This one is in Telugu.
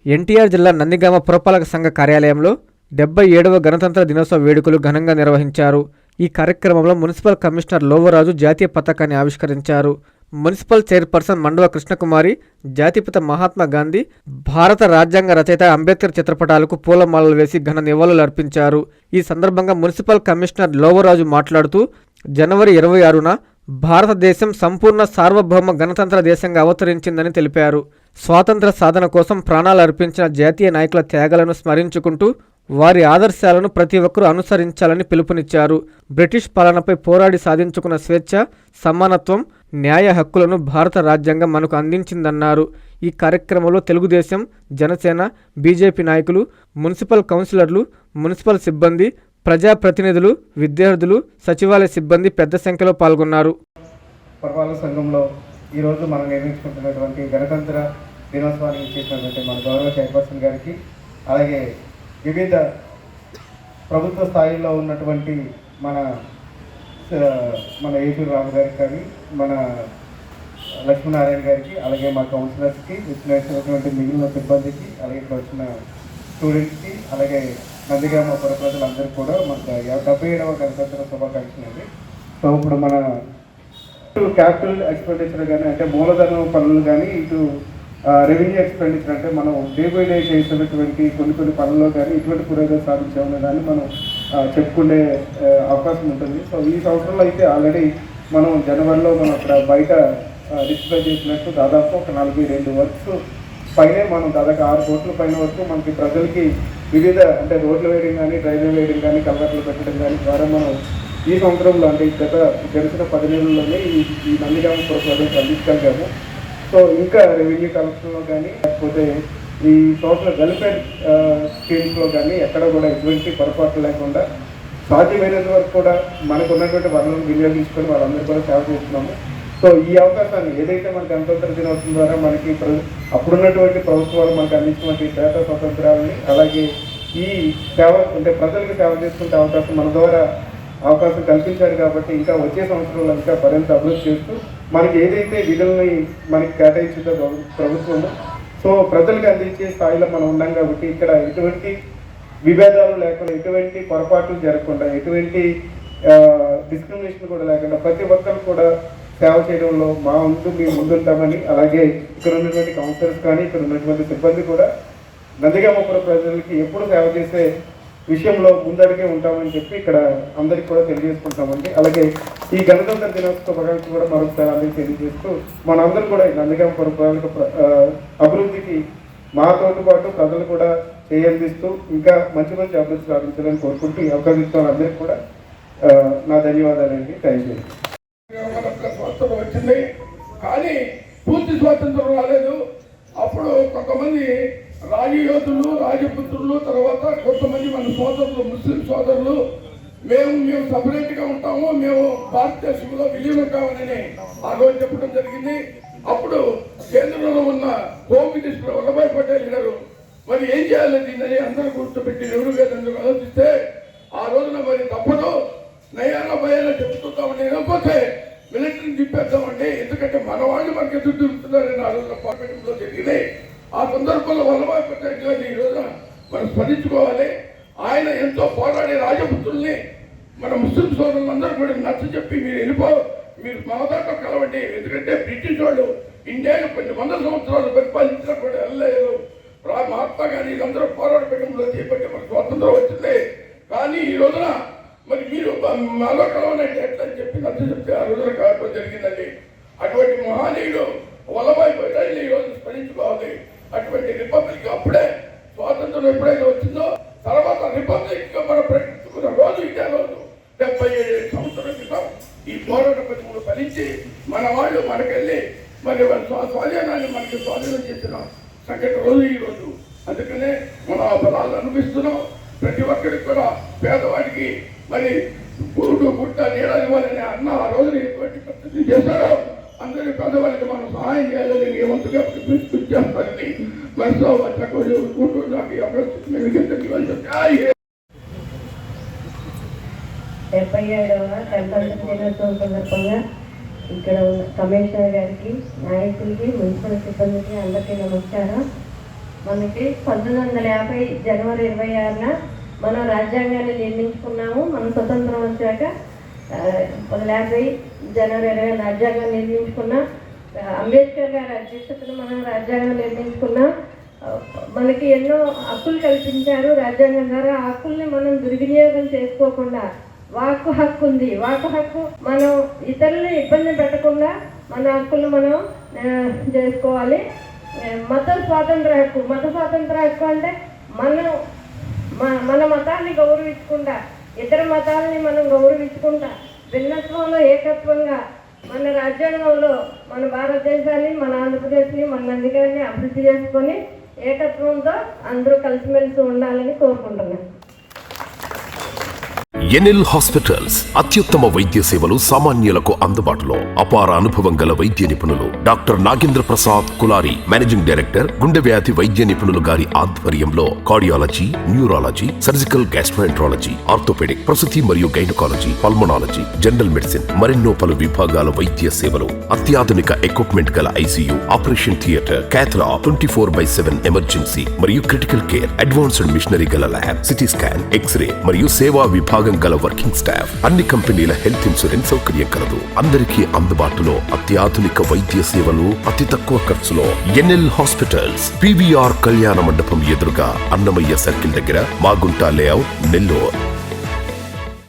ఎన్టీఆర్ జిల్లా నందిగామ పురపాలక సంఘ కార్యాలయంలో 77వ గణతంత్ర దినోత్సవ వేడుకలు ఘనంగా నిర్వహించారు. ఈ కార్యక్రమంలో మున్సిపల్ కమిషనర్ లోవరాజు జాతీయ పతాకాన్ని ఆవిష్కరించారు. మున్సిపల్ చైర్పర్సన్ మండవ కృష్ణకుమారి జాతిపిత మహాత్మా గాంధీ, భారత రాజ్యాంగ రచయిత అంబేద్కర్ చిత్రపటాలకు పూలమాలలు వేసి ఘన నివాళులు అర్పించారు. ఈ సందర్భంగా మున్సిపల్ కమిషనర్ లోవరాజు మాట్లాడుతూ జనవరి 26న భారతదేశం సంపూర్ణ సార్వభౌమ గణతంత్ర దేశంగా అవతరించిందని తెలిపారు. స్వాతంత్ర సాధన కోసం ప్రాణాలు అర్పించిన జాతీయ నాయకుల త్యాగాలను స్మరించుకుంటూ వారి ఆదర్శాలను ప్రతి ఒక్కరూ అనుసరించాలని పిలుపునిచ్చారు. బ్రిటిష్ పాలనపై పోరాడి సాధించుకున్న స్వేచ్ఛ, సమానత్వం, న్యాయ హక్కులను భారత రాజ్యాంగం మనకు అందించిందన్నారు. ఈ కార్యక్రమంలో తెలుగుదేశం, జనసేన, బీజేపీ నాయకులు, మున్సిపల్ కౌన్సిలర్లు, మున్సిపల్ సిబ్బంది, ప్రజాప్రతినిధులు, విద్యార్థులు, సచివాలయ సిబ్బంది పెద్ద సంఖ్యలో పాల్గొన్నారు. పురపాలక సంఘంలో ఈరోజు మనం నిర్మించుకుంటున్నటువంటి గణతంత్ర దినోత్సవానికి చేసినటువంటి మన గౌరవ చైర్పర్సన్ గారికి, అలాగే వివిధ ప్రభుత్వ స్థాయిలో ఉన్నటువంటి మన ఏపీ రాము గారికి కానీ, మన లక్ష్మీనారాయణ గారికి, అలాగే మా కౌన్సిలర్స్కి, వచ్చినటువంటి మిగిలిన సిబ్బందికి, అలాగే ఇక్కడ వచ్చిన స్టూడెంట్స్కి, అలాగే నందిగామ పుర ప్రజలందరికీ కూడా మనకు 77వ గణతంత్ర శుభాకాంక్షలు అండి. సో ఇప్పుడు మన క్యాపిటల్ ఎక్స్పెండిచర్ కానీ, అంటే మూలధన పనులు కానీ, ఇటు రెవెన్యూ ఎక్స్పెండిచర్ అంటే మనం డే బై డే చేస్తున్నటువంటి కొన్ని పనుల్లో కానీ ఇటువంటి పురోగతి సాధించామని దాన్ని మనం చెప్పుకునే అవకాశం ఉంటుంది. సో ఈ సంవత్సరంలో అయితే ఆల్రెడీ మనం జనవరిలో మనం అక్కడ బయట డిస్ప్లే చేసినట్టు దాదాపు ఒక 42 వర్క్స్ పైనే మనం దాదాపు 6 కోట్ల పైన వరకు మనకి ప్రజలకి వివిధ అంటే రోడ్లు వేయడం కానీ, డ్రైనేజ్ వేయడం కానీ, కలర్లు పెట్టడం కానీ ద్వారా మనం ఈ సంవత్సరంలో అంటే గడిచిన 10 నెలల్లోనే ఈ నందిగామ పుర ప్రజలకు అందించగలిగాము. సో ఇంకా రెవెన్యూ కలెక్షన్లో కానీ, లేకపోతే ఈ సోషల్ వెల్ఫేర్ స్కీమ్స్లో కానీ ఎక్కడ కూడా ఎటువంటి పొరపాట్లు లేకుండా సాధ్యమైనంత వరకు కూడా మనకు ఉన్నటువంటి వనరులను వినియోగించుకొని వాళ్ళందరూ కూడా సేవ చేస్తున్నాము. సో ఈ అవకాశాన్ని ఏదైతే మన గణతంత్ర దినోత్సవం ద్వారా మనకి అప్పుడున్నటువంటి ప్రభుత్వాలు మనకు అందించినటువంటి పేద స్వతంత్రాలని, అలాగే ఈ సేవ అంటే ప్రజలకు సేవ చేసుకునే అవకాశం మన ద్వారా అవకాశం కల్పించారు. కాబట్టి ఇంకా వచ్చే సంవత్సరంలో ఇంకా మరింత అభివృద్ధి చేస్తూ మనకి ఏదైతే విధులని మనకి కేటాయించిందో ప్రభుత్వము, సో ప్రజలకు అందించే స్థాయిలో మనం ఉన్నాం. కాబట్టి ఇక్కడ ఎటువంటి విభేదాలు లేకుండా, ఎటువంటి పొరపాట్లు జరగకుండా, ఎటువంటి డిస్క్రిమినేషన్ కూడా లేకుండా ప్రతి ఒక్కరు కూడా సేవ చేయడంలో మా మేము ముందుంటామని, అలాగే ఇక్కడ ఉన్నటువంటి కౌన్సిలర్స్ కానీ, ఇక్కడ ఉన్నటువంటి సిబ్బంది కూడా నందిగామ పుర ప్రజలకి ఎప్పుడు సేవ చేసే విషయంలో ముందడిగే ఉంటామని చెప్పి ఇక్కడ అందరికీ కూడా తెలియజేసుకుంటామండి. అలాగే ఈ గణతంత్ర దినోత్సవ శుభాకాంక్షలు కూడా మరొకసారి అందరికీ తెలియజేస్తూ మనందరూ కూడా ఈ నందిగామ పుర అభివృద్ధికి మాతో పాటు ప్రజలు కూడా చేయందిస్తూ ఇంకా మంచి అభివృద్ధి సాధించాలని కోరుకుంటూ ఈ అవకాశం ఇస్తున్న అందరికీ కూడా నా ధన్యవాదాలండి. Thank you. స్వాతంత్రం వచ్చింది కానీ పూర్తి స్వాతంత్రం రాలేదు. అప్పుడు కొంతమంది రాజయోధులు, రాజపుత్రులు, తర్వాత కొంతమంది మన సోదరులు, ముస్లిం సోదరులు మేము సపరేట్గా ఉంటాము, మేము భారతదేశంలో విలీనం కావాలని ఆ రోజు చెప్పడం జరిగింది. అప్పుడు కేంద్రంలో ఉన్న హోమ్ మినిస్టర్ వల్లభాయ్ పటేల్ గారు మరి ఏం చేయాలి దీన్ని అందరూ కూర్చోబెట్టి నెహ్రూ గారు అందరూ ఆలోచిస్తే ఆ రోజున మరి తప్పదు నయానా భయానా చెప్పుకుందామని, లేకపోతే మిలిటరీని తిప్పేద్దామండి, ఎందుకంటే మన వాళ్ళు మనకి ఎదురు తిరుగుతున్నారని ఆ రోజున పార్లమెంట్లో జరిగింది. ఆ సందర్భంలో వల్లభాయ్ పటేల్ గారిని ఈ రోజున మనం స్మరించుకోవాలి. ఆయన ఎంతో పోరాడే రాజపుత్రుల్ని మన ముస్లిం సోదరులందరూ కూడా నచ్చ చెప్పి మీరు మా దాంట్లో కలవండి, ఎందుకంటే బ్రిటిష్ వాళ్ళు ఇండియాను కొన్ని 100 సంవత్సరాలు పరిపాలించినా కూడా వెళ్ళలేదు. మహాత్మా గాంధీ అందరూ పోరాటంలో చేపట్టి మనకు స్వాతంత్రం వచ్చింది. కానీ ఈ రోజున మరి మీరు మాలో కలవనంటే ఎట్లా అని చెప్పి నచ్చ చెప్తే ఆ రోజున కావడం జరిగిందండి. అటువంటి మహానీయుడు వల్లభాయ్ పటేల్ ఈ రోజు స్మరించుకోవాలి. అటువంటి రిపబ్లిక్ అప్పుడే స్వాతంత్రం ఎప్పుడైతే వచ్చిందో తర్వాత రిపబ్లిక్ గా మనం ప్రకటించుకున్న రోజు ఇదే రోజు 77 సంవత్సరాల క్రితం ఈ పోరాట పద్ధతులు ఫలించి మన వాళ్ళు మనకెళ్ళి మరి స్వాధీనాన్ని మనకి స్వాధీనం చేసిన సంఘటన రోజు ఈ రోజు. అందుకనే మనం ఆ ఫలాలు అనిపిస్తున్నాం. ప్రతి ఒక్కరికి కూడా పేదవాడికి మరి గుట్ట నీడ ఇవ్వాలని అన్న ఆ రోజున ఎటువంటి పద్ధతి చేశారో అందరి పేదవాళ్ళకి మనం సహాయం చేయాలని ఏమంతగా చేస్తారని మనసులో కూర్చుంటూ నాకు 77వ గణతంత్ర దినోత్సవం సందర్భంగా ఇక్కడ ఉన్న కమిషనర్ గారికి, నాయకులకి, మున్సిపల్ సిబ్బందికి అందరికీ నమస్కారం. మనకి 1950 జనవరి 26న మనం రాజ్యాంగాన్ని నిర్మించుకున్నాము. మనం స్వతంత్రం వచ్చాక 1950 జనవరి 20 రాజ్యాంగాన్ని నిర్మించుకున్నాం. అంబేద్కర్ గారి అధ్యక్షతను మనం రాజ్యాంగం నిర్మించుకున్నాం. మనకి ఎన్నో హక్కులు కల్పించారు రాజ్యాంగం ద్వారా. ఆ హక్కుల్ని మనం దుర్వినియోగం చేసుకోకుండా, వాక్కు హక్కు ఉంది. వాక్కు హక్కు మనం ఇతరులని ఇబ్బంది పెట్టకుండా మన హక్కులు మనం చేసుకోవాలి. మత స్వాతంత్ర హక్కు అంటే మన మతాన్ని గౌరవించుకుంటా, ఇతర మతాలని మనం గౌరవించుకుంటా, భిన్నత్వంలో ఏకత్వంగా మన రాజ్యాంగంలో మన భారతదేశాన్ని, మన ఆంధ్రప్రదేశ్ని, మన నందిగారిని అభివృద్ధి చేసుకొని ఏకత్వంతో అందరూ కలిసిమెలిసి ఉండాలని కోరుకుంటున్నాను. ఎన్ఎల్ హాస్పిటల్స్ అత్యుత్తమ వైద్య సేవలు సామాన్యులకు అందుబాటులో. అపార అనుభవం గల వైద్య నిపుణులు doctor Nagendra Prasad Kulari, managing director, గుండె వ్యాధి వైద్య నిపుణులు గారి ఆధ్వర్యంలో cardiology, neurology, surgical gastroenterology, orthopaedic, ప్రసూతి మరియు గైనకాలజీ, పల్మనాలజీ, జనరల్ మెడిసిన్ మరెన్నో పలు విభాగాల వైద్య సేవలు. అత్యాధునిక ఎక్విప్మెంట్ గల ఐసీయూ, ఆపరేషన్ థియేటర్, క్యాథ్లా, 24/7 ఎమర్జెన్సీ మరియు క్రిటికల్ కేర్, అడ్వాన్స్డ్ మిషనరీ గల ల్యాబ్, సిటీ స్కాన్, ఎక్స్రే మరియు సేవా విభాగం గల వర్కింగ్ స్టాఫ్. అన్ని కంపెనీల హెల్త్ ఇన్సూరెన్స్ సౌకర్యం కలదు. అందరికీ అందుబాటులో అత్యాధునిక వైద్య సేవలు అతి తక్కువ ఖర్చులో. ఎన్ఎల్ హాస్పిటల్స్, PVR కళ్యాణ మండపం ఎదురుగా, అన్నమయ్య సర్కిల్ దగ్గర, మాగుంట లేఅవుట్, నెల్లూరు.